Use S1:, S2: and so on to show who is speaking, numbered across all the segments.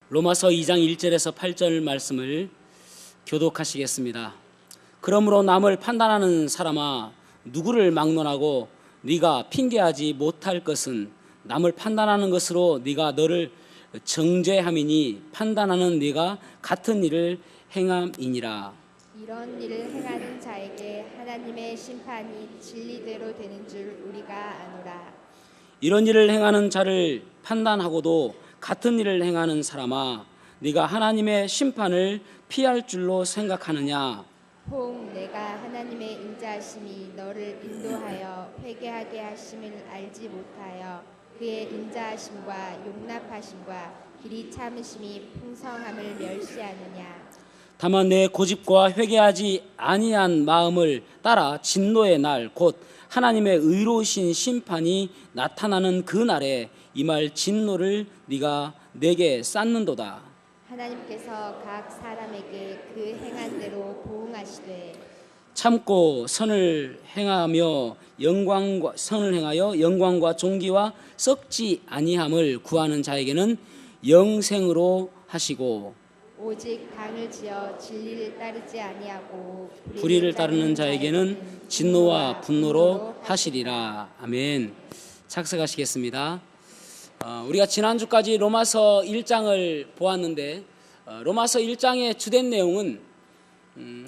S1: 로마서 2장 1절에서 8절 말씀을 교독하시겠습니다. 그러므로 남을 판단하는 사람아, 누구를 막론하고 네가 핑계하지 못할 것은 남을 판단하는 것으로 네가 너를 정죄함이니 판단하는 네가 같은 일을 행함이니라.
S2: 이런 일을 행하는 자에게 하나님의 심판이 진리대로 되는 줄 우리가 아노라.
S1: 이런 일을 행하는 자를 판단하고도 같은 일을 행하는 사람아, 네가 하나님의 심판을 피할 줄로 생각하느냐?
S2: 혹 내가 하나님의 인자하심이 너를 인도하여 회개하게 하심을 알지 못하여 그의 인자하심과 용납하심과 길이 참으심이 풍성함을 멸시하느냐.
S1: 다만 내 고집과 회개하지 아니한 마음을 따라 진노의 날 곧 하나님의 의로우신 심판이 나타나는 그 날에 임할 진노를 네가 내게 쌓는도다.
S2: 하나님께서 각 사람에게 그 행한 대로 보응하시되
S1: 참고 선을 행하여 영광과 존귀와 썩지 아니함을 구하는 자에게는 영생으로 하시고
S2: 오직 당을 지어 진리를 따르지 아니하고
S1: 불의를 따르는 자에게는 진노와 분노로 하시리라. 아멘. 착석하시겠습니다. 우리가 지난주까지 로마서 1장을 보았는데 로마서 1장의 주된 내용은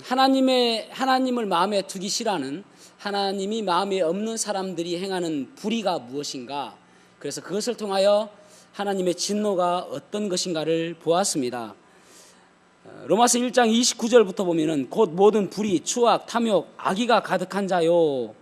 S1: 하나님을 마음에 두기 싫어하는, 하나님이 마음에 없는 사람들이 행하는 불의가 무엇인가, 그래서 그것을 통하여 하나님의 진노가 어떤 것인가를 보았습니다. 로마서 1장 29절부터 보면은 곧 모든 불의, 추악, 탐욕, 악의가 가득한 자요,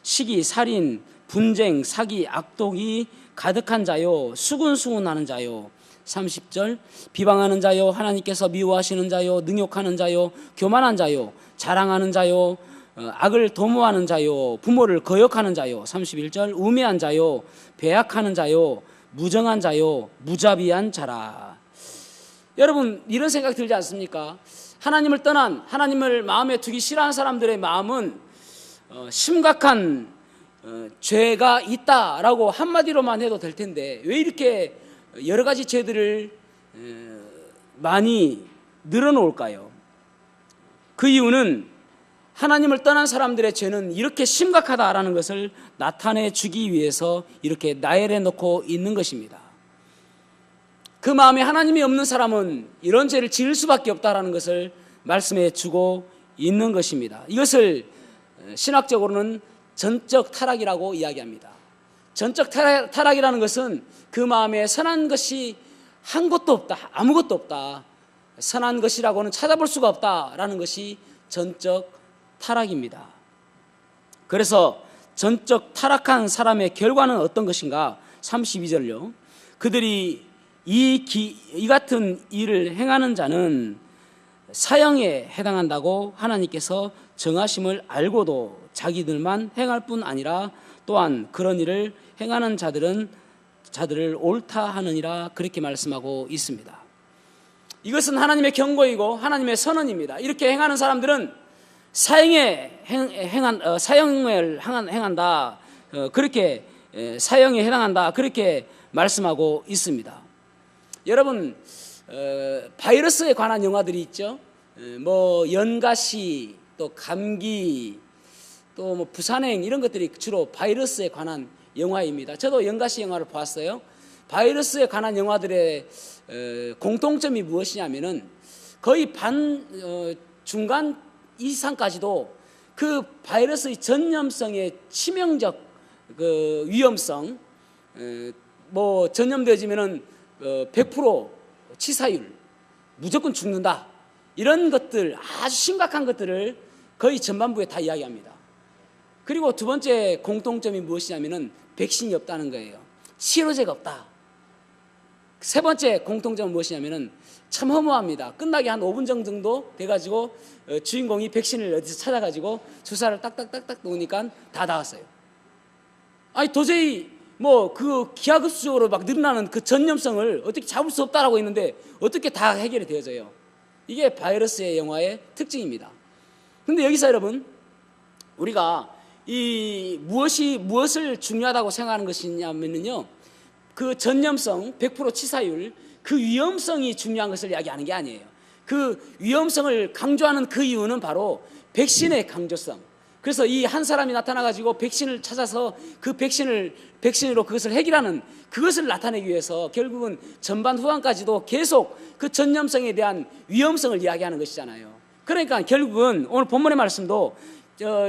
S1: 시기, 살인, 분쟁, 사기, 악독이 가득한 자요, 수군수군하는 자요. 30절 비방하는 자요, 하나님께서 미워하시는 자요, 능욕하는 자요, 교만한 자요, 자랑하는 자요, 악을 도모하는 자요, 부모를 거역하는 자요. 31절 우매한 자요, 배약하는 자요, 무정한 자요, 무자비한 자라. 여러분, 이런 생각 들지 않습니까? 하나님을 떠난, 하나님을 마음에 두기 싫어하는 사람들의 마음은 심각한 죄가 있다라고 한마디로만 해도 될 텐데 왜 이렇게 여러 가지 죄들을 많이 늘어놓을까요? 그 이유는 하나님을 떠난 사람들의 죄는 이렇게 심각하다라는 것을 나타내 주기 위해서 이렇게 나열해 놓고 있는 것입니다. 그 마음에 하나님이 없는 사람은 이런 죄를 지을 수밖에 없다라는 것을 말씀해 주고 있는 것입니다. 이것을 신학적으로는 전적 타락이라고 이야기합니다. 전적 타락이라는 것은 그 마음에 선한 것이 한 것도 없다, 아무것도 없다, 선한 것이라고는 찾아볼 수가 없다라는 것이 전적 타락입니다. 그래서 전적 타락한 사람의 결과는 어떤 것인가? 32절요. 그들이 이 같은 일을 행하는 자는 사형에 해당한다고 하나님께서 정하심을 알고도 자기들만 행할 뿐 아니라 또한 그런 일을 행하는 자들을 옳다 하느니라, 그렇게 말씀하고 있습니다. 이것은 하나님의 경고이고 하나님의 선언입니다. 이렇게 행하는 사람들은 사형을 행한다, 그렇게 사형에 해당한다, 그렇게 말씀하고 있습니다. 여러분, 바이러스에 관한 영화들이 있죠. 뭐 연가시, 또 감기, 또 뭐 부산행, 이런 것들이 주로 바이러스에 관한 영화입니다. 저도 연가시 영화를 보았어요. 바이러스에 관한 영화들의 공통점이 무엇이냐면은 거의 중간 이상까지도 그 바이러스의 전염성의 치명적 그 위험성, 뭐 전염되어지면은 100% 치사율, 무조건 죽는다, 이런 것들, 아주 심각한 것들을 거의 전반부에 다 이야기합니다. 그리고 두 번째 공통점이 무엇이냐면은 백신이 없다는 거예요. 치료제가 없다. 세 번째 공통점은 무엇이냐면은 참 허무합니다. 끝나기 한 5분 정도 돼가지고 주인공이 백신을 어디서 찾아가지고 주사를 딱딱딱딱 놓으니까 다 나왔어요. 아니 도저히 뭐 그 기하급수적으로 막 늘어나는 그 전염성을 어떻게 잡을 수 없다라고 했는데 어떻게 다 해결이 되어져요? 이게 바이러스의 영화의 특징입니다. 그런데 여기서 여러분, 우리가 이 무엇을 중요하다고 생각하는 것이냐면요, 그 전염성 100% 치사율, 그 위험성이 중요한 것을 이야기하는 게 아니에요. 그 위험성을 강조하는 그 이유는 바로 백신의 강조성. 그래서 이 한 사람이 나타나가지고 백신을 찾아서 그 백신으로 그것을 해결하는 그것을 나타내기 위해서 결국은 전반 후반까지도 계속 그 전염성에 대한 위험성을 이야기하는 것이잖아요. 그러니까 결국은 오늘 본문의 말씀도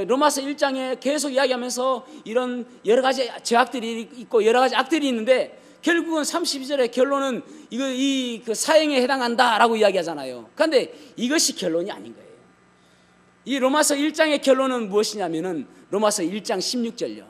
S1: 로마서 1장에 계속 이야기하면서 이런 여러 가지 죄악들이 있고 여러 가지 악들이 있는데 결국은 32절의 결론은 그 사형에 해당한다라고 이야기하잖아요. 그런데 이것이 결론이 아닌 거예요. 이 로마서 1장의 결론은 무엇이냐면은 로마서 1장 16절요.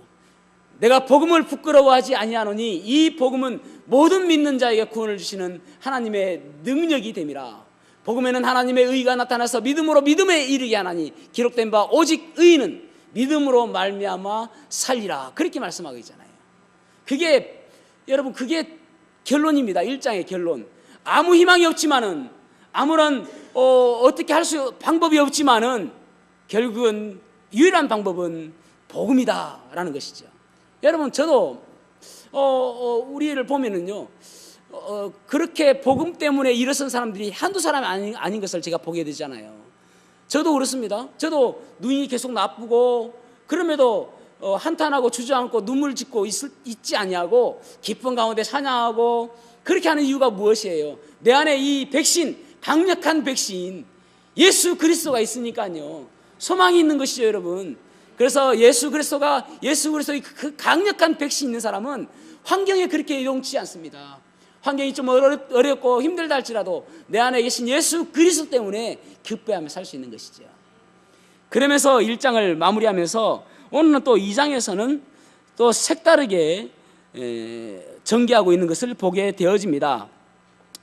S1: 내가 복음을 부끄러워하지 아니하노니 이 복음은 모든 믿는 자에게 구원을 주시는 하나님의 능력이 됨이라. 복음에는 하나님의 의가 나타나서 믿음으로 믿음에 이르게 하나니 기록된 바 오직 의인은 믿음으로 말미암아 살리라. 그렇게 말씀하고 있잖아요. 그게 여러분 그게 결론입니다. 1장의 결론. 아무 희망이 없지만은 아무런 어떻게 할 수 방법이 없지만은 결국은 유일한 방법은 복음이다라는 것이죠. 여러분 저도 우리를 보면은요 그렇게 복음 때문에 일어선 사람들이 한두 사람이 아닌 것을 제가 보게 되잖아요. 저도 그렇습니다. 저도 눈이 계속 나쁘고 그럼에도 한탄하고 주저앉고 눈물 짓고 있지 아니하고 기쁜 가운데 찬양하고 그렇게 하는 이유가 무엇이에요? 내 안에 이 백신, 강력한 백신 예수 그리스도가 있으니까요 소망이 있는 것이죠, 여러분. 그래서 예수 그리스도의 그 강력한 백신 있는 사람은 환경에 그렇게 요동치지 않습니다. 환경이 좀 어렵고 힘들다 할지라도 내 안에 계신 예수 그리스도 때문에 기뻐하며 살 수 있는 것이죠. 그러면서 1장을 마무리하면서 오늘은 또 2장에서는 또 색다르게 전개하고 있는 것을 보게 되어집니다.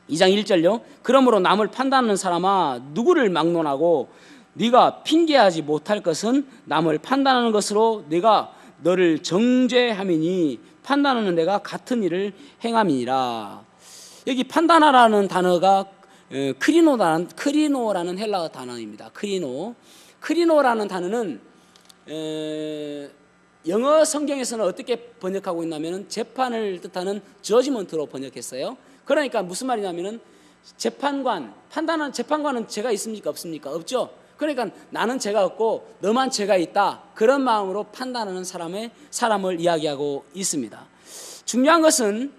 S1: 2장 1절요. 그러므로 남을 판단하는 사람아 누구를 막론하고 네가 핑계하지 못할 것은 남을 판단하는 것으로 네가 너를 정죄함이니 판단하는 내가 같은 일을 행함이니라. 여기 판단하라는 단어가 크리노라는 헬라어 단어입니다. 크리노라는 단어는 영어 성경에서는 어떻게 번역하고 있냐면 재판을 뜻하는 저지먼트로 번역했어요. 그러니까 무슨 말이냐면은 판단하는 재판관은 죄가 있습니까 없습니까? 없죠. 그러니까 나는 죄가 없고 너만 죄가 있다. 그런 마음으로 판단하는 사람을 이야기하고 있습니다. 중요한 것은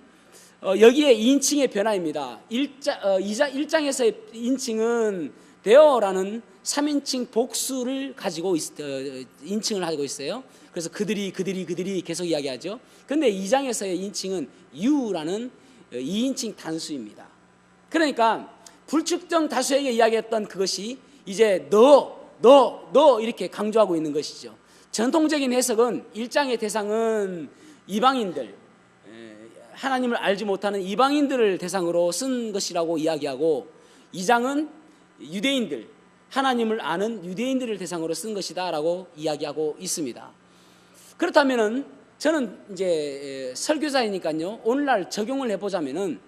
S1: 여기에 인칭의 변화입니다. 1장에서의 인칭은 데어라는 3인칭 복수를 가지고 인칭을 하고 있어요. 그래서 그들이 계속 이야기하죠. 그런데 2장에서의 인칭은 you라는 2인칭 단수입니다. 그러니까 불특정 다수에게 이야기했던 그것이 이제 너 이렇게 강조하고 있는 것이죠. 전통적인 해석은 1장의 대상은 이방인들, 하나님을 알지 못하는 이방인들을 대상으로 쓴 것이라고 이야기하고 2장은 유대인들, 하나님을 아는 유대인들을 대상으로 쓴 것이다 라고 이야기하고 있습니다. 그렇다면은 저는 이제 설교자이니까요 오늘날 적용을 해보자면은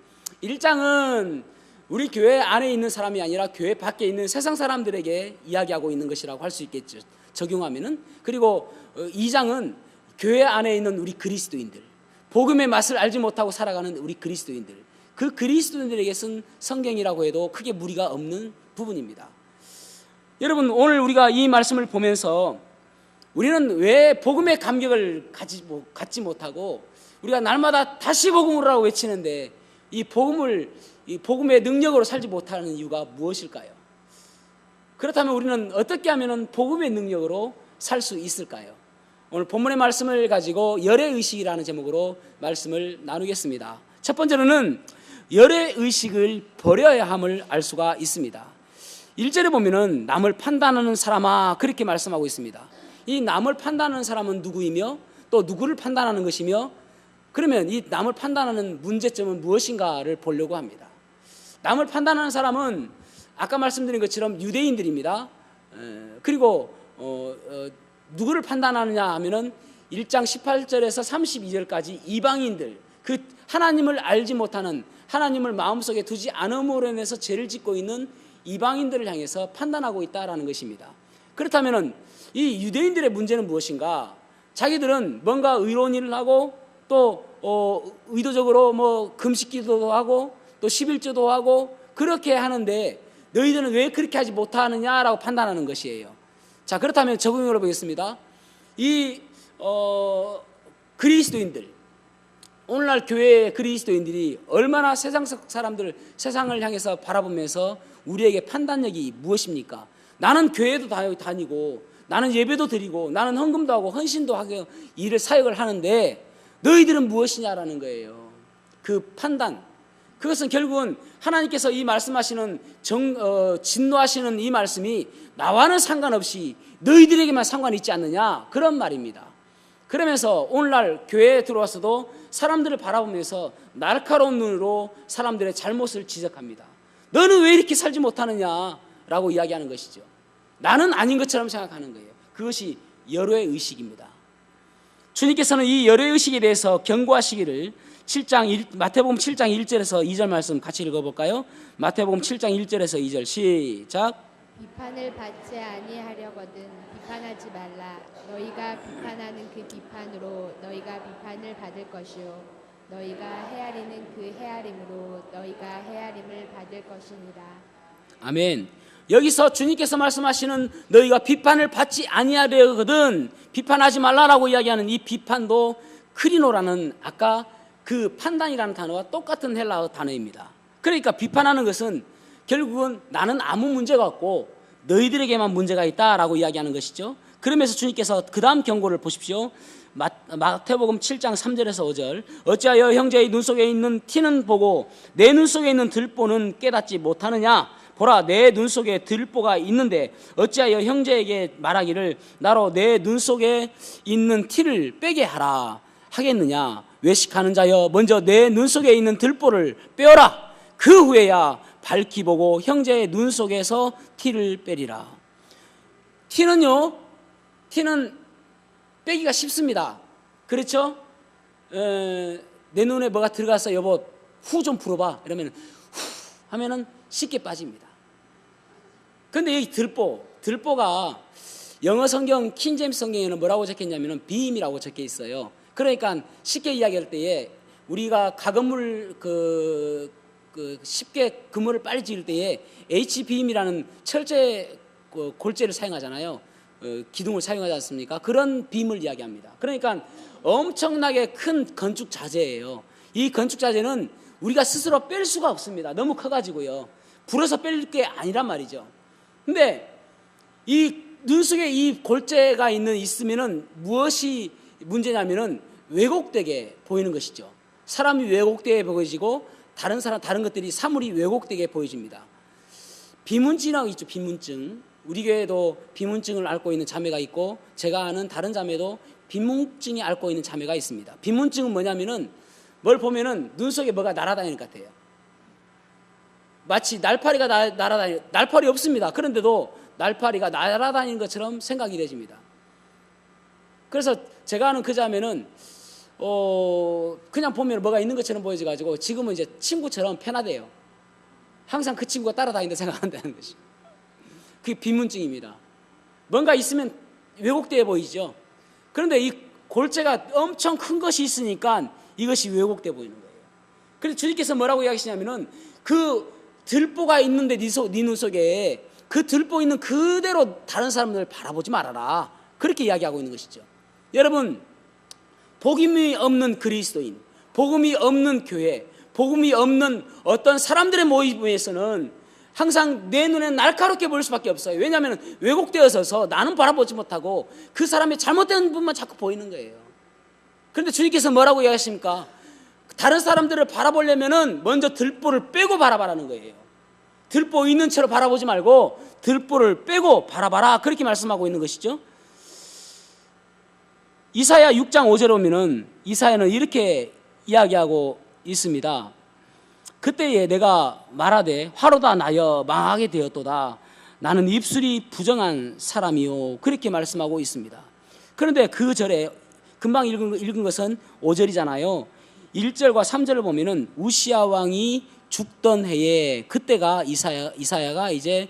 S1: 1장은 우리 교회 안에 있는 사람이 아니라 교회 밖에 있는 세상 사람들에게 이야기하고 있는 것이라고 할 수 있겠죠. 적용하면은. 그리고 2장은 교회 안에 있는 우리 그리스도인들, 복음의 맛을 알지 못하고 살아가는 우리 그리스도인들, 그 그리스도인들에게 쓴 성경이라고 해도 크게 무리가 없는 부분입니다. 여러분 오늘 우리가 이 말씀을 보면서 우리는 왜 복음의 감격을 갖지 못하고 우리가 날마다 다시 복음을 하고 외치는데 이 복음의 능력으로 살지 못하는 이유가 무엇일까요? 그렇다면 우리는 어떻게 하면 복음의 능력으로 살 수 있을까요? 오늘 본문의 말씀을 가지고 열애의식이라는 제목으로 말씀을 나누겠습니다. 첫 번째로는 열애의식을 버려야 함을 알 수가 있습니다. 1절에 보면은 남을 판단하는 사람아 그렇게 말씀하고 있습니다. 이 남을 판단하는 사람은 누구이며 또 누구를 판단하는 것이며 그러면 이 남을 판단하는 문제점은 무엇인가를 보려고 합니다. 남을 판단하는 사람은 아까 말씀드린 것처럼 유대인들입니다. 그리고 누구를 판단하느냐 하면은 1장 18절에서 32절까지 이방인들, 그 하나님을 알지 못하는, 하나님을 마음속에 두지 않음으로 인해서 죄를 짓고 있는 이방인들을 향해서 판단하고 있다라는 것입니다. 그렇다면은 이 유대인들의 문제는 무엇인가? 자기들은 뭔가 의로운 일을 하고 또 의도적으로 금식 기도도 하고 또 11조도 하고 그렇게 하는데 너희들은 왜 그렇게 하지 못하느냐라고 판단하는 것이에요. 자, 그렇다면 적용해 보겠습니다. 이 그리스도인들, 오늘날 교회의 그리스도인들이 얼마나 세상 속 사람들, 세상을 향해서 바라보면서 우리에게 판단력이 무엇입니까? 나는 교회도 다니고 나는 예배도 드리고 나는 헌금도 하고 헌신도 하고 일을 사역을 하는데 너희들은 무엇이냐라는 거예요. 그 판단, 그것은 결국은 하나님께서 이 말씀하시는 진노하시는 이 말씀이 나와는 상관없이 너희들에게만 상관이 있지 않느냐, 그런 말입니다. 그러면서 오늘날 교회에 들어와서도 사람들을 바라보면서 날카로운 눈으로 사람들의 잘못을 지적합니다. 너는 왜 이렇게 살지 못하느냐라고 이야기하는 것이죠. 나는 아닌 것처럼 생각하는 거예요. 그것이 열외 의식입니다. 주님께서는 이 열외 의식에 대해서 경고하시기를 마태복음 7장 1절에서 2절 말씀 같이 읽어볼까요? 마태복음 7장 1절에서 2절 시작.
S2: 비판을 받지 아니하려거든 비판하지 말라. 너희가 비판하는 그 비판으로 너희가 비판을 받을 것이요 너희가 헤아리는 그 헤아림으로 너희가 헤아림을 받을 것이니라.
S1: 아멘. 여기서 주님께서 말씀하시는 너희가 비판을 받지 아니하려거든 비판하지 말라라고 이야기하는 이 비판도 크리노라는 아까 그 판단이라는 단어와 똑같은 헬라어 단어입니다. 그러니까 비판하는 것은 결국은 나는 아무 문제가 없고 너희들에게만 문제가 있다라고 이야기하는 것이죠. 그러면서 주님께서 그 다음 경고를 보십시오. 마태복음 7장 3절에서 5절. 어찌하여 형제의 눈 속에 있는 티는 보고 내 눈 속에 있는 들보는 깨닫지 못하느냐. 보라, 내 눈 속에 들보가 있는데 어찌하여 형제에게 말하기를 나로 내 눈 속에 있는 티를 빼게 하라 하겠느냐. 외식하는 자여, 먼저 내 눈 속에 있는 들보를 빼어라. 그 후에야 밝히 보고 형제의 눈 속에서 티를 빼리라. 티는 빼기가 쉽습니다. 그렇죠? 내 눈에 뭐가 들어갔어, 여보, 후 좀 불어봐. 이러면 후 하면은 쉽게 빠집니다. 근데 여기 들보가 영어 성경 킹제임스 성경에는 뭐라고 적혀있냐면 빔이라고 적혀 있어요. 그러니까 쉽게 이야기할 때에 우리가 가건물 쉽게 건물을 빨리 지을 때에 H빔이라는 철제 골재를 사용하잖아요. 기둥을 사용하지 않습니까? 그런 빔을 이야기합니다. 그러니까 엄청나게 큰 건축 자재예요. 이 건축 자재는 우리가 스스로 뺄 수가 없습니다. 너무 커가지고요. 불어서 뺄 게 아니란 말이죠. 근데 이 눈 속에 이 골재가 있으면은 무엇이 문제냐면은 왜곡되게 보이는 것이죠. 사람이 왜곡되게 보여지고 다른 것들이 사물이 왜곡되게 보여집니다. 비문증이라고 있죠. 비문증. 우리 교회에도 비문증을 앓고 있는 자매가 있고 제가 아는 다른 자매도 비문증이 앓고 있는 자매가 있습니다. 비문증은 뭐냐면은 뭘 보면은 눈 속에 뭐가 날아다니는 것 같아요. 마치 날파리가 날파리 없습니다. 그런데도 날파리가 날아다니는 것처럼 생각이 되집니다. 그래서 제가 아는 그 자매는 그냥 보면 뭐가 있는 것처럼 보여져가지고 지금은 이제 친구처럼 편하대요. 항상 그 친구가 따라다닌다 생각한다는 것이. 그게 비문증입니다. 뭔가 있으면 왜곡되어 보이죠. 그런데 이 골재가 엄청 큰 것이 있으니까 이것이 왜곡되어 보이는 거예요. 그래서 주님께서 뭐라고 이야기하시냐면은 그 들보가 있는데 네 눈 속에 그 들보 있는 그대로 다른 사람들을 바라보지 말아라. 그렇게 이야기하고 있는 것이죠. 여러분, 복음이 없는 그리스도인, 복음이 없는 교회, 복음이 없는 어떤 사람들의 모임에서는 항상 내 눈엔 날카롭게 보일 수밖에 없어요. 왜냐하면 왜곡되어서 나는 바라보지 못하고 그 사람의 잘못된 부분만 자꾸 보이는 거예요. 그런데 주님께서 뭐라고 이야기하십니까? 다른 사람들을 바라보려면은 먼저 들보를 빼고 바라봐라는 거예요. 들보 있는 채로 바라보지 말고 들보를 빼고 바라봐라. 그렇게 말씀하고 있는 것이죠. 이사야 6장 5절에 보면은 이사야는 이렇게 이야기하고 있습니다. 그때에 내가 말하되 화로다 나여 망하게 되었도다. 나는 입술이 부정한 사람이요. 그렇게 말씀하고 있습니다. 그런데 그 절에 금방 읽은 것은 5절이잖아요. 1절과 3절을 보면은 우시야 왕이 죽던 해에 그때가 이사야가 이제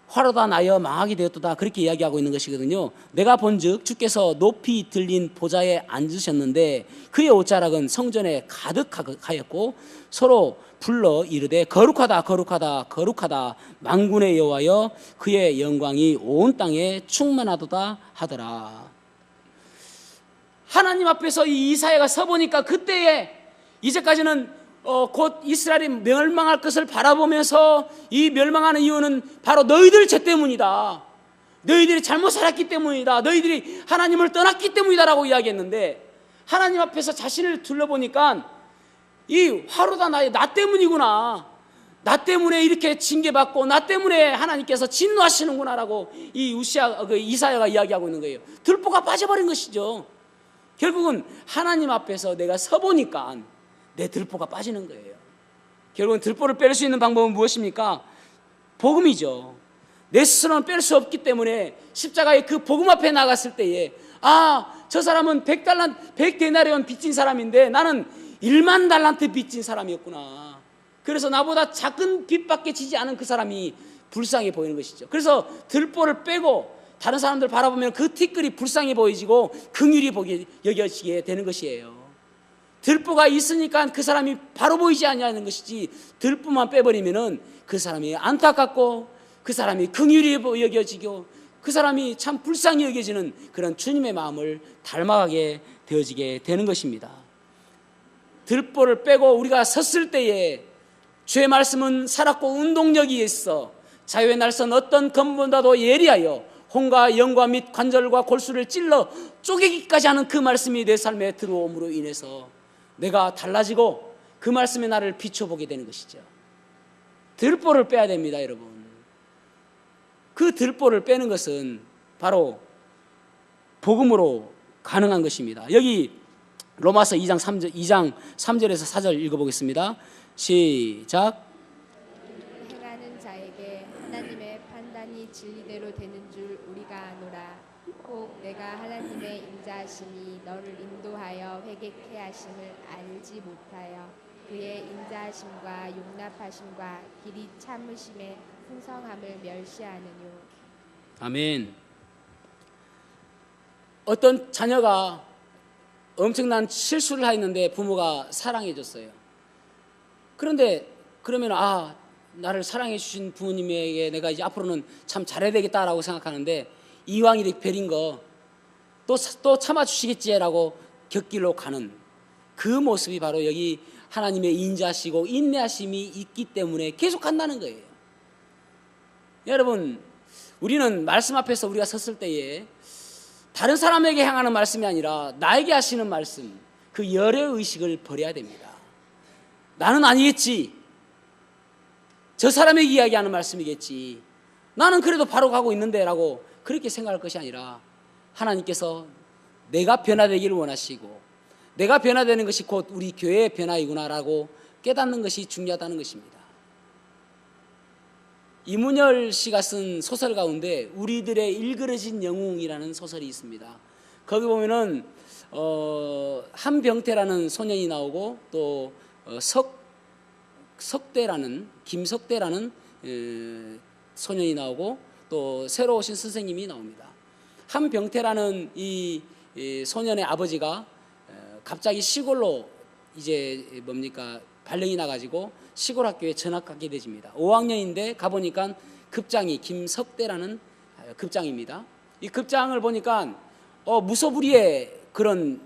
S1: 화로다 나여 망하게 되었도다 그렇게 이야기하고 있는 것이거든요. 내가 본즉 주께서 높이 들린 보좌에 앉으셨는데 그의 옷자락은 성전에 가득하였고 서로 불러 이르되 거룩하다 거룩하다 거룩하다 만군의 여호와여 그의 영광이 온 땅에 충만하도다 하더라. 하나님 앞에서 이 이사야가 서보니까 그때에 이제까지는 곧 이스라엘이 멸망할 것을 바라보면서 이 멸망하는 이유는 바로 너희들 죄 때문이다. 너희들이 잘못 살았기 때문이다. 너희들이 하나님을 떠났기 때문이다라고 이야기했는데 하나님 앞에서 자신을 둘러보니까 이 화로다 나 때문이구나. 나 때문에 이렇게 징계받고 나 때문에 하나님께서 진노하시는구나라고 이 이사야가 이야기하고 있는 거예요. 들보가 빠져버린 것이죠. 결국은 하나님 앞에서 내가 서보니까 내 들보가 빠지는 거예요. 결국은 들보를 뺄 수 있는 방법은 무엇입니까? 복음이죠. 내 스스로는 뺄 수 없기 때문에 십자가의 그 복음 앞에 나갔을 때에 저 사람은 100데나리온 빚진 사람인데 나는 1만 달란트 빚진 사람이었구나. 그래서 나보다 작은 빚밖에 지지 않은 그 사람이 불쌍해 보이는 것이죠. 그래서 들보를 빼고 다른 사람들 바라보면 그 티끌이 불쌍해 보이지고 긍휼히 여겨지게 되는 것이에요. 들보가 있으니까 그 사람이 바로 보이지 않냐는 것이지 들보만 빼버리면은 그 사람이 안타깝고 그 사람이 긍휼히 여겨지고 그 사람이 참 불쌍히 여겨지는 그런 주님의 마음을 닮아가게 되어지게 되는 것입니다. 들보를 빼고 우리가 섰을 때에 주의 말씀은 살았고 운동력이 있어 자유의 날선 어떤 검보다도 예리하여 혼과 영과 및 관절과 골수를 찔러 쪼개기까지 하는 그 말씀이 내 삶에 들어옴으로 인해서 내가 달라지고 그 말씀에 나를 비춰보게 되는 것이죠. 들보를 빼야 됩니다, 여러분. 그 들보를 빼는 것은 바로 복음으로 가능한 것입니다. 여기 로마서 2장 3절에서 4절 읽어보겠습니다. 시작.
S2: 행하는 자에게 하나님의 판단이 진리대로 되는 줄 우리가 아노라. 혹 내가 하나님의 인자하심이 너를 인도하여 회개케 하심을 알지 못하여 그의 인자하심과 용납하심과 길이 참으심의 풍성함을 멸시하느뇨.
S1: 아멘. 어떤 자녀가 엄청난 실수를 했는데 부모가 사랑해 줬어요. 그런데 그러면 나를 사랑해 주신 부모님에게 내가 이제 앞으로는 참 잘해야 되겠다라고 생각하는데 이왕 이렇게 베린 거 또 참아주시겠지라고 곁길로 가는 그 모습이 바로 여기 하나님의 인자하시고 인내하심이 있기 때문에 계속 간다는 거예요. 여러분, 우리는 말씀 앞에서 우리가 섰을 때에 다른 사람에게 향하는 말씀이 아니라 나에게 하시는 말씀, 그 열애의식을 버려야 됩니다. 나는 아니겠지. 저 사람에게 이야기하는 말씀이겠지. 나는 그래도 바로 가고 있는데 라고 그렇게 생각할 것이 아니라 하나님께서 내가 변화되기를 원하시고 내가 변화되는 것이 곧 우리 교회의 변화이구나라고 깨닫는 것이 중요하다는 것입니다. 이문열 씨가 쓴 소설 가운데 우리들의 일그러진 영웅이라는 소설이 있습니다. 거기 보면은 한병태라는 소년이 나오고 또 김석대라는 소년이 나오고 또 새로 오신 선생님이 나옵니다. 한병태라는 이 소년의 아버지가 갑자기 시골로 이제 발령이 나가지고 시골 학교에 전학 가게 되집니다. 5학년인데 가보니까 급장이 김석대라는 급장입니다. 이 급장을 보니까 무소불위의 그런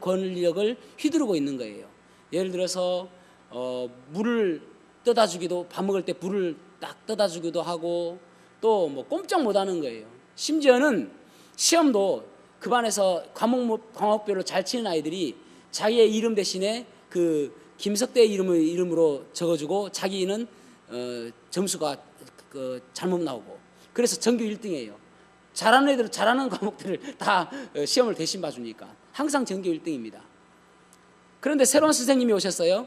S1: 권력을 휘두르고 있는 거예요. 예를 들어서 물을 떠다 주기도, 밥 먹을 때 불을 딱 떠다 주기도 하고 또 꼼짝 못 하는 거예요. 심지어는 시험도 그 반에서 과목별로 잘 치는 아이들이 자기의 이름 대신에 그 김석대의 이름으로 적어주고 자기는 점수가 잘못 나오고 그래서 전교 1등이에요. 잘하는 애들은 잘하는 과목들을 다 시험을 대신 봐주니까 항상 전교 1등입니다. 그런데 새로운 선생님이 오셨어요.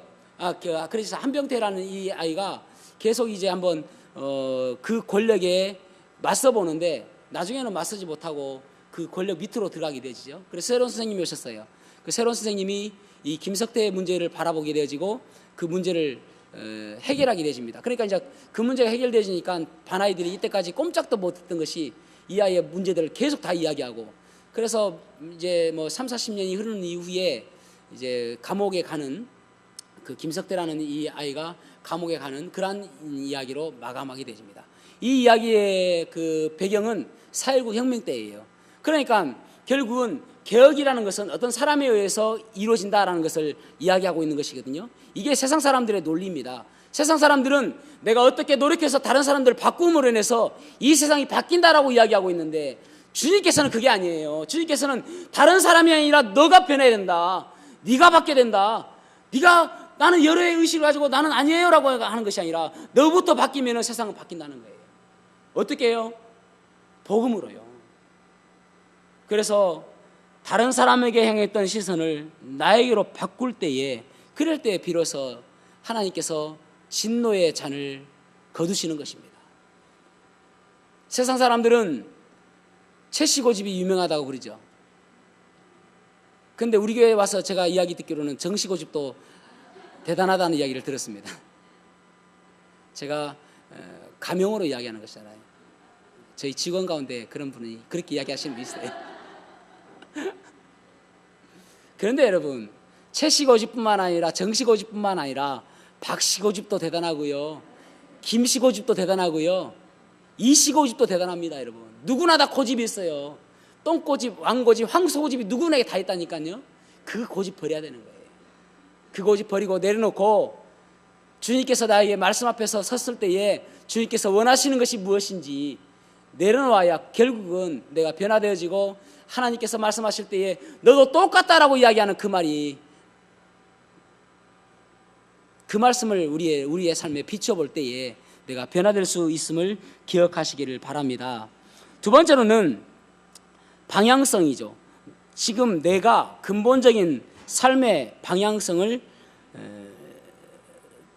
S1: 그래서 한병태라는 이 아이가 계속 이제 한번 그 권력에 맞서 보는데 나중에는 맞서지 못하고 그 권력 밑으로 들어가게 되죠. 그래서 새로운 선생님이 오셨어요. 그 새로운 선생님이 이 김석태의 문제를 바라보게 되어지고 그 문제를 해결하게 되집니다. 그러니까 이제 그 문제가 해결되지니까 반아이들이 이때까지 꼼짝도 못했던 것이 이 아이의 문제들을 계속 다 이야기하고, 그래서 이제 뭐 3, 40년이 흐르는 이후에 이제 감옥에 가는, 그 김석대라는 이 아이가 감옥에 가는 그러한 이야기로 마감하게 되집니다. 이 이야기의 그 배경은 4.19 혁명 때예요. 그러니까 결국은 개혁이라는 것은 어떤 사람에 의해서 이루어진다라는 것을 이야기하고 있는 것이거든요. 이게 세상 사람들의 논리입니다. 세상 사람들은 내가 어떻게 노력해서 다른 사람들을 바꿈으로 인해서 이 세상이 바뀐다라고 이야기하고 있는데, 주님께서는 그게 아니에요. 주님께서는 다른 사람이 아니라 너가 변해야 된다, 네가 바뀌어야 된다, 네가 나는 여러의 의식을 가지고 나는 아니에요라고 하는 것이 아니라 너부터 바뀌면 세상은 바뀐다는 거예요. 어떻게 해요? 복음으로요. 그래서 다른 사람에게 향했던 시선을 나에게로 바꿀 때에, 그럴 때에 비로소 하나님께서 진노의 잔을 거두시는 것입니다. 세상 사람들은 채식고집이 유명하다고 그러죠. 그런데 우리 교회에 와서 제가 이야기 듣기로는 정식고집도 대단하다는 이야기를 들었습니다. 제가 가명으로 이야기하는 것이잖아요. 저희 직원 가운데 그런 분이 그렇게 이야기하시는 분이 있어요. 그런데 여러분, 채식고집뿐만 아니라 정식고집뿐만 아니라 박씨고집도 대단하고요, 김씨고집도 대단하고요, 이씨고집도 대단합니다. 여러분, 누구나 다 고집이 있어요. 똥고집, 왕고집, 황소고집이 누구나게 다 있다니까요. 그 고집 버려야 되는 거예요. 그 고집 버리고 내려놓고 주님께서 나에게 말씀 앞에서 섰을 때에 주님께서 원하시는 것이 무엇인지 내려놓아야 결국은 내가 변화되어지고, 하나님께서 말씀하실 때에 너도 똑같다라고 이야기하는 그 말이, 그 말씀을 우리의 삶에 비춰볼 때에 내가 변화될 수 있음을 기억하시기를 바랍니다. 두 번째로는 방향성이죠. 지금 내가 근본적인 삶의 방향성을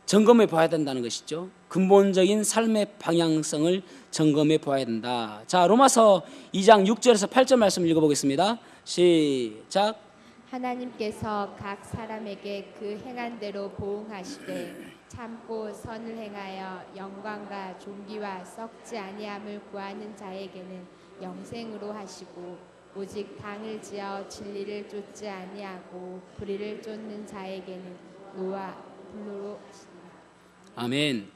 S1: 점검해 봐야 된다는 것이죠. 근본적인 삶의 방향성을 점검해 봐야 된다. 자, 로마서 2장 6절에서 8절 말씀 읽어보겠습니다. 시작.
S2: 하나님께서 각 사람에게 그 행한 대로 보응하시되 참고 선을 행하여 영광과 존귀와 썩지 아니함을 구하는 자에게는 영생으로 하시고, 오직 당을 지어 진리를 쫓지 아니하고 불의를 쫓는 자에게는 노와 불로로 하시니라.
S1: 아멘.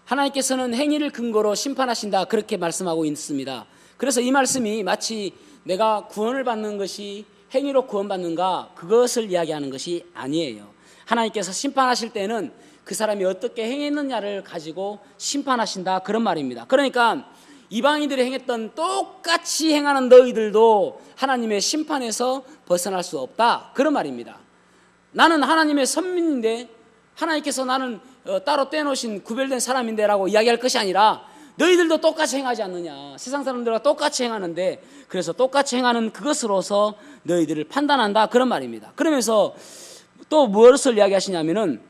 S1: 하나님께서는 행위를 근거로 심판하신다, 그렇게 말씀하고 있습니다. 그래서 이 말씀이 마치 내가 구원을 받는 것이 행위로 구원받는가, 그것을 이야기하는 것이 아니에요. 하나님께서 심판하실 때는 그 사람이 어떻게 행했느냐를 가지고 심판하신다, 그런 말입니다. 그러니까 이방인들이 행했던 똑같이 행하는 너희들도 하나님의 심판에서 벗어날 수 없다, 그런 말입니다. 나는 하나님의 선민인데, 하나님께서 나는 따로 떼놓으신 구별된 사람인데 라고 이야기할 것이 아니라, 너희들도 똑같이 행하지 않느냐, 세상 사람들과 똑같이 행하는데, 그래서 똑같이 행하는 그것으로서 너희들을 판단한다, 그런 말입니다. 그러면서 또 무엇을 이야기하시냐면은,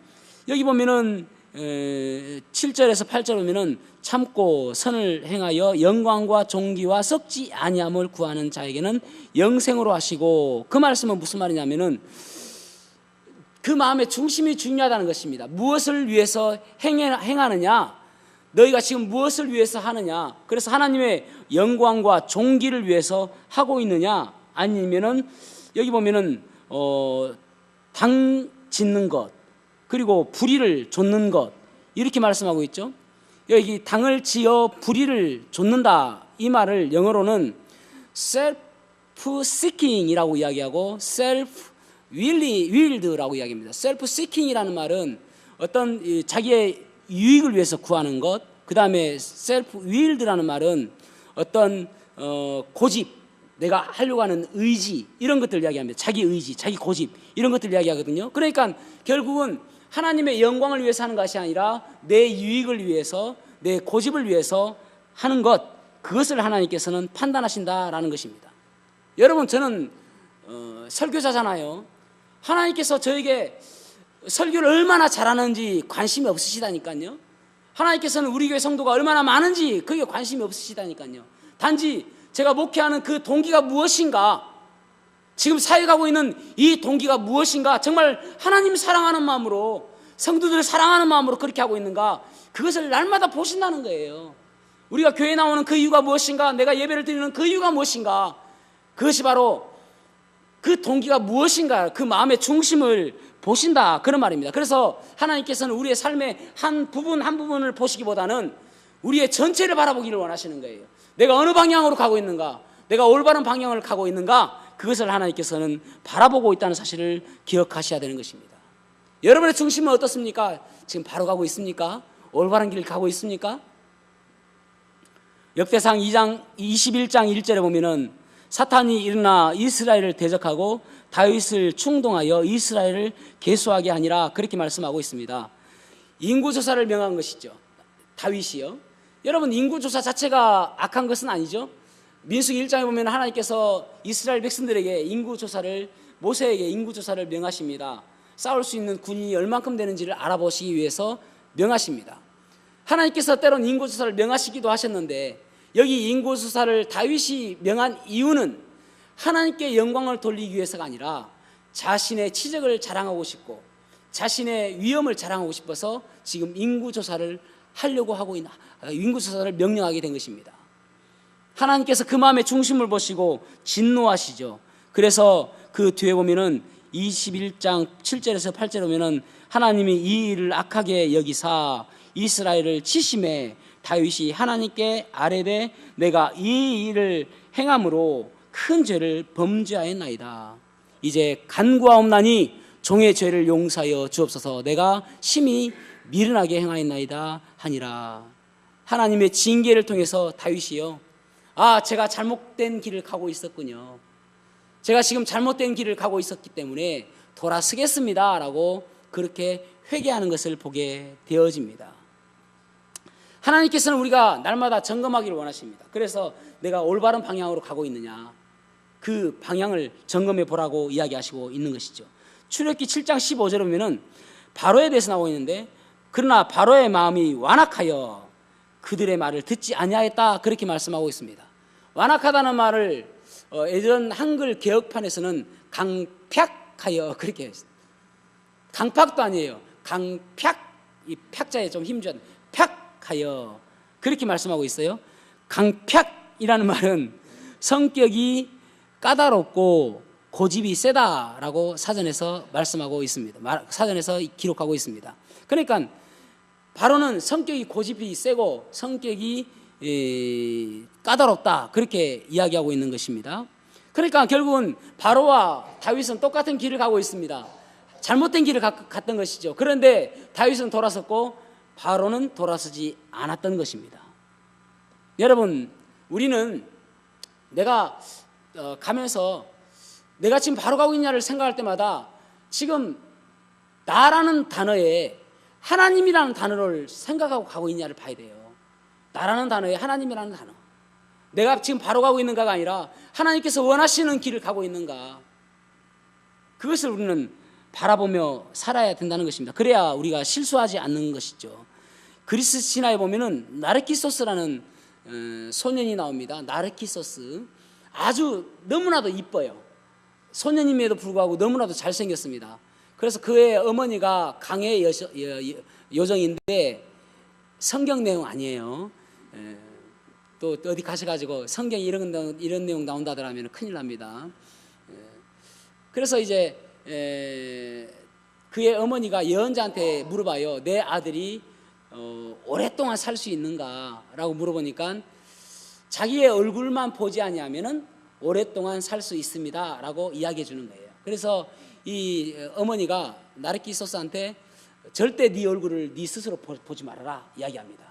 S1: 여기 보면은 7절에서 8절 보면은 참고 선을 행하여 영광과 존귀와 썩지 아니함을 구하는 자에게는 영생으로 하시고, 그 말씀은 무슨 말이냐면은 그 마음의 중심이 중요하다는 것입니다. 무엇을 위해서 행하느냐, 너희가 지금 무엇을 위해서 하느냐, 그래서 하나님의 영광과 존귀를 위해서 하고 있느냐, 아니면은 여기 보면은 당 짓는 것, 그리고 불의를 좇는 것, 이렇게 말씀하고 있죠. 여기 당을 지어 불의를 좇는다, 이 말을 영어로는 self-seeking이라고 이야기하고 self-willed라고 이야기합니다. self-seeking이라는 말은 어떤 자기의 유익을 위해서 구하는 것, 그 다음에 self-willed라는 말은 어떤 고집, 내가 하려고 하는 의지, 이런 것들을 이야기합니다. 자기 의지, 자기 고집, 이런 것들을 이야기하거든요. 그러니까 결국은 하나님의 영광을 위해서 하는 것이 아니라 내 유익을 위해서, 내 고집을 위해서 하는 것, 그것을 하나님께서는 판단하신다라는 것입니다. 여러분, 저는 설교자잖아요. 하나님께서 저에게 설교를 얼마나 잘하는지 관심이 없으시다니까요. 하나님께서는 우리 교회 성도가 얼마나 많은지 그게 관심이 없으시다니까요. 단지 제가 목회하는 그 동기가 무엇인가, 지금 사역하고 있는 이 동기가 무엇인가, 정말 하나님 사랑하는 마음으로 성도들을 사랑하는 마음으로 그렇게 하고 있는가? 그것을 날마다 보신다는 거예요. 우리가 교회에 나오는 그 이유가 무엇인가? 내가 예배를 드리는 그 이유가 무엇인가? 그것이 바로 그 동기가 무엇인가? 그 마음의 중심을 보신다, 그런 말입니다. 그래서 하나님께서는 우리의 삶의 한 부분을 보시기보다는 우리의 전체를 바라보기를 원하시는 거예요. 내가 어느 방향으로 가고 있는가? 내가 올바른 방향을 가고 있는가? 그것을 하나님께서는 바라보고 있다는 사실을 기억하셔야 되는 것입니다. 여러분의 중심은 어떻습니까? 지금 바로 가고 있습니까? 올바른 길을 가고 있습니까? 역대상 21장 1절에 보면은 사탄이 일어나 이스라엘을 대적하고 다윗을 충동하여 이스라엘을 계수하게 하니라, 그렇게 말씀하고 있습니다. 인구조사를 명한 것이죠, 다윗이요. 여러분, 인구조사 자체가 악한 것은 아니죠. 민수기 1장에 보면 하나님께서 이스라엘 백성들에게 모세에게 인구조사를 명하십니다. 싸울 수 있는 군인이 얼만큼 되는지를 알아보시기 위해서 명하십니다. 하나님께서 때론 인구조사를 명하시기도 하셨는데, 여기 인구조사를 다윗이 명한 이유는 하나님께 영광을 돌리기 위해서가 아니라 자신의 치적을 자랑하고 싶고 자신의 위엄을 자랑하고 싶어서 지금 인구조사를 하려고 하고 있는, 인구조사를 명령하게 된 것입니다. 하나님께서 그 마음의 중심을 보시고 진노하시죠. 그래서 그 뒤에 보면은 21장 7절에서 8절에 보면은 하나님이 이 일을 악하게 여기사 이스라엘을 치심해 다윗이 하나님께 아뢰되 내가 이 일을 행함으로 큰 죄를 범죄하였나이다. 이제 간구하옵나니 종의 죄를 용서하여 주옵소서. 내가 심히 미련하게 행하였나이다 하니라. 하나님의 징계를 통해서 다윗이요, 제가 잘못된 길을 가고 있었군요. 제가 지금 잘못된 길을 가고 있었기 때문에 돌아서겠습니다 라고 그렇게 회개하는 것을 보게 되어집니다. 하나님께서는 우리가 날마다 점검하기를 원하십니다. 그래서 내가 올바른 방향으로 가고 있느냐, 그 방향을 점검해 보라고 이야기하시고 있는 것이죠. 출애굽기 7장 15절에 보면은 바로에 대해서 나오고 있는데, 그러나 바로의 마음이 완악하여 그들의 말을 듣지 아니하였다, 그렇게 말씀하고 있습니다. 완악하다는 말을 예전 한글 개혁판에서는 강팍하여, 그렇게 했습니다. 강팍도 아니에요. 강팍, 이 팍자에 좀 힘줘야 돼. 팍하여, 그렇게 말씀하고 있어요. 강팍이라는 말은 성격이 까다롭고 고집이 세다라고 사전에서 말씀하고 있습니다. 사전에서 기록하고 있습니다. 그러니까 바로는 성격이 고집이 세고 성격이 까다롭다, 그렇게 이야기하고 있는 것입니다. 그러니까 결국은 바로와 다윗은 똑같은 길을 가고 있습니다. 잘못된 길을 갔던 것이죠. 그런데 다윗은 돌아섰고 바로는 돌아서지 않았던 것입니다. 여러분, 우리는 내가 가면서 내가 지금 바로 가고 있냐를 생각할 때마다 지금 나라는 단어에 하나님이라는 단어를 생각하고 가고 있냐를 봐야 돼요. 나라는 단어에 하나님이라는 단어, 내가 지금 바로 가고 있는가가 아니라 하나님께서 원하시는 길을 가고 있는가, 그것을 우리는 바라보며 살아야 된다는 것입니다. 그래야 우리가 실수하지 않는 것이죠. 그리스 신화에 보면은 나르키소스라는 소년이 나옵니다. 나르키소스, 아주 너무나도 이뻐요. 소년임에도 불구하고 너무나도 잘생겼습니다. 그래서 그의 어머니가 강의 요정인데 성경 내용 아니에요. 또 어디 가셔가지고 성경 이런 내용 나온다더라면 큰일 납니다. 그래서 이제 그의 어머니가 예언자한테 물어봐요. 내 아들이 오랫동안 살 수 있는가라고 물어보니까 자기의 얼굴만 보지 아니하면은 오랫동안 살 수 있습니다라고 이야기해 주는 거예요. 그래서 이 어머니가 나르키소스한테 절대 네 얼굴을 네 스스로 보지 말아라 이야기합니다.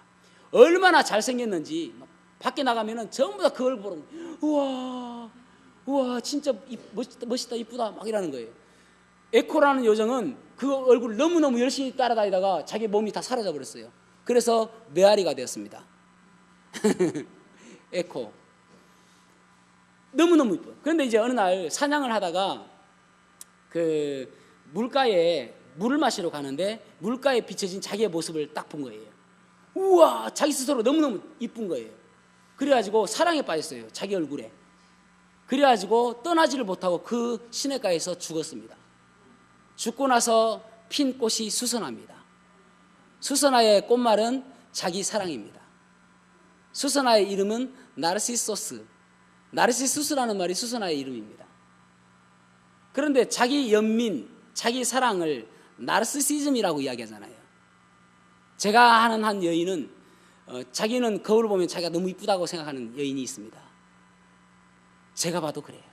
S1: 얼마나 잘생겼는지 밖에 나가면은 전부 다 그 얼굴 보는, 우와 진짜 멋있다 이쁘다 막 이러는 거예요. 에코라는 요정은 그 얼굴을 너무너무 열심히 따라다니다가 자기 몸이 다 사라져 버렸어요. 그래서 메아리가 되었습니다. 에코 너무너무 이뻐요. 그런데 이제 어느 날 사냥을 하다가 그 물가에 물을 마시러 가는데 물가에 비춰진 자기의 모습을 딱 본 거예요. 우와, 자기 스스로 너무너무 이쁜 거예요. 그래가지고 사랑에 빠졌어요, 자기 얼굴에. 그래가지고 떠나지를 못하고 그 시냇가에서 죽었습니다. 죽고 나서 핀 꽃이 수선합니다. 수선화의 꽃말은 자기 사랑입니다. 수선화의 이름은 나르시소스, 나르시수스라는 말이 수선화의 이름입니다. 그런데 자기 연민, 자기 사랑을 나르시시즘이라고 이야기하잖아요. 제가 아는 한 여인은 자기는 거울 보면 자기가 너무 이쁘다고 생각하는 여인이 있습니다. 제가 봐도 그래요.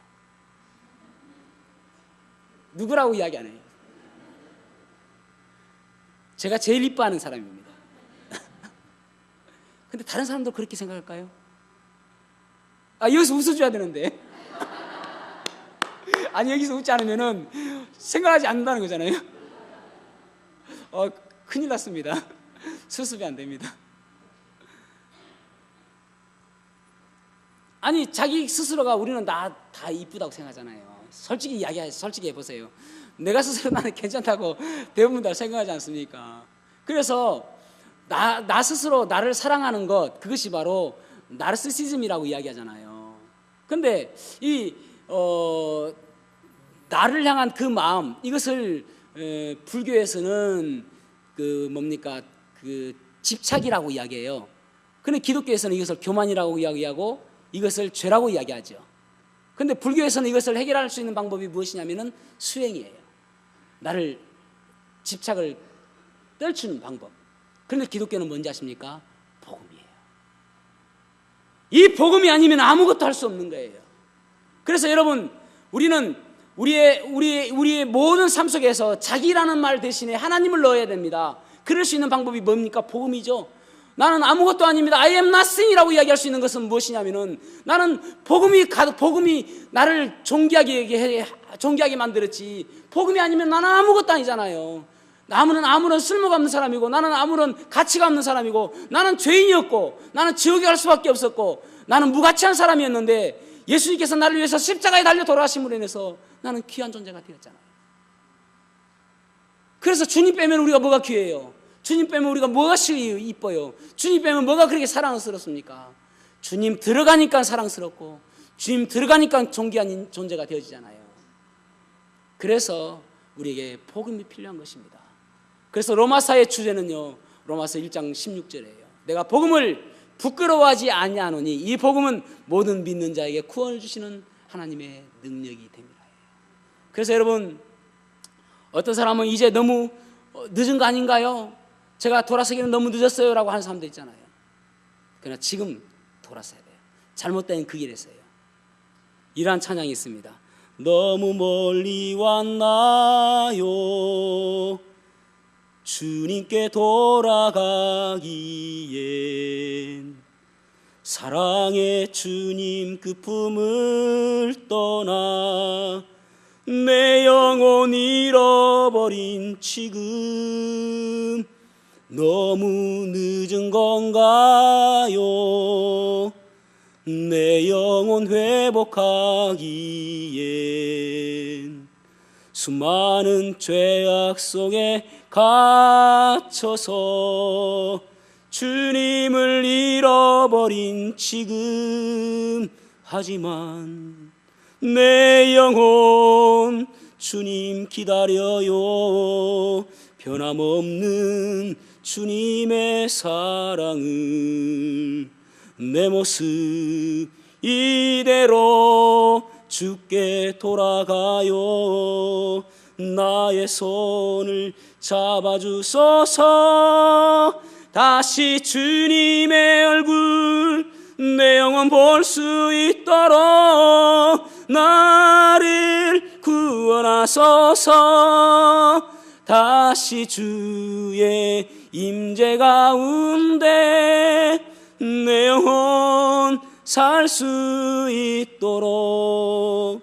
S1: 누구라고 이야기 안 해요. 제가 제일 이뻐하는 사람입니다. 근데 다른 사람도 그렇게 생각할까요? 여기서 웃어줘야 되는데. 아니, 여기서 웃지 않으면은 생각하지 않는다는 거잖아요. 큰일 났습니다. 수습이 안 됩니다. 아니, 자기 스스로가 우리는 다 이쁘다고 생각하잖아요. 솔직히 솔직히 해보세요. 내가 스스로 나는 괜찮다고 대부분 다 생각하지 않습니까? 그래서 나 스스로 나를 사랑하는 것, 그것이 바로 나르시시즘이라고 이야기하잖아요. 근데 나를 향한 그 마음, 이것을 불교에서는 집착이라고 이야기해요. 근데 기독교에서는 이것을 교만이라고 이야기하고 이것을 죄라고 이야기하죠. 근데 불교에서는 이것을 해결할 수 있는 방법이 무엇이냐면은 수행이에요. 나를 집착을 떨치는 방법. 그런데 기독교는 뭔지 아십니까? 복음이에요. 이 복음이 아니면 아무것도 할 수 없는 거예요. 그래서 여러분, 우리는 우리의 모든 삶 속에서 자기라는 말 대신에 하나님을 넣어야 됩니다. 그럴 수 있는 방법이 뭡니까? 복음이죠. 나는 아무것도 아닙니다. I am nothing이라고 이야기할 수 있는 것은 무엇이냐면은 나는 복음이 나를 존귀하게 만들었지. 복음이 아니면 나는 아무것도 아니잖아요. 나는 아무런 쓸모가 없는 사람이고, 나는 아무런 가치가 없는 사람이고, 나는 죄인이었고, 나는 지옥에 갈 수밖에 없었고, 나는 무가치한 사람이었는데 예수님께서 나를 위해서 십자가에 달려 돌아가심으로 인해서 나는 귀한 존재가 되었잖아요. 그래서 주님 빼면 우리가 뭐가 귀해요? 주님 빼면 우리가 뭐가 이뻐요? 주님 빼면 뭐가 그렇게 사랑스럽습니까? 주님 들어가니까 사랑스럽고, 주님 들어가니까 존귀한 존재가 되어지잖아요. 그래서 우리에게 복음이 필요한 것입니다. 그래서 로마서의 주제는요, 로마서 1장 16절이에요. 내가 복음을 부끄러워하지 아니하노니 이 복음은 모든 믿는 자에게 구원을 주시는 하나님의 능력이 됩니다. 그래서 여러분, 어떤 사람은 이제 너무 늦은 거 아닌가요? 제가 돌아서기는 너무 늦었어요 라고 하는 사람도 있잖아요. 그러나 지금 돌아서야 돼요. 잘못된 그 길에서요. 이러한 찬양이 있습니다. 너무 멀리 왔나요? 주님께 돌아가기엔 사랑의 주님 그 품을 떠나 내 영혼 잃어버린 지금 너무 늦은 건가요? 내 영혼 회복하기엔 수많은 죄악 속에 갇혀서 주님을 잃어버린 지금 하지만 내 영혼 주님 기다려요. 변함없는 주님의 사랑을 내 모습 이대로 주께 돌아가요. 나의 손을 잡아주소서. 다시 주님의 얼굴 내 영혼 볼 수 있도록 나를 구원하소서. 다시 주의 임재 가운데 내 영혼 살 수 있도록.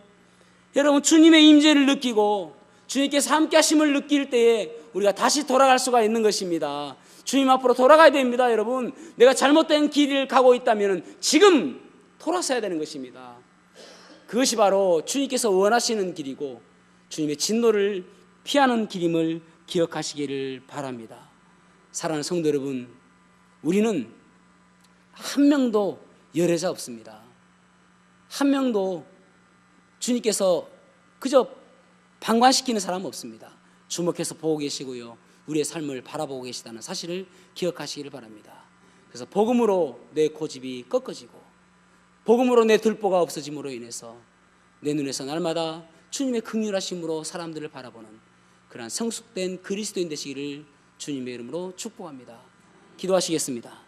S1: 여러분, 주님의 임재를 느끼고 주님께서 함께 하심을 느낄 때에 우리가 다시 돌아갈 수가 있는 것입니다. 주님 앞으로 돌아가야 됩니다. 여러분, 내가 잘못된 길을 가고 있다면 지금 돌아서야 되는 것입니다. 그것이 바로 주님께서 원하시는 길이고 주님의 진노를 피하는 길임을 기억하시기를 바랍니다. 사랑하는 성도 여러분, 우리는 한 명도 열애자 없습니다. 한 명도 주님께서 그저 방관시키는 사람 없습니다. 주목해서 보고 계시고요, 우리의 삶을 바라보고 계시다는 사실을 기억하시기를 바랍니다. 그래서 복음으로 내 고집이 꺾어지고 복음으로 내 들보가 없어짐으로 인해서 내 눈에서 날마다 주님의 긍휼하심으로 사람들을 바라보는 그러한 성숙된 그리스도인 되시기를 주님의 이름으로 축복합니다. 기도하시겠습니다.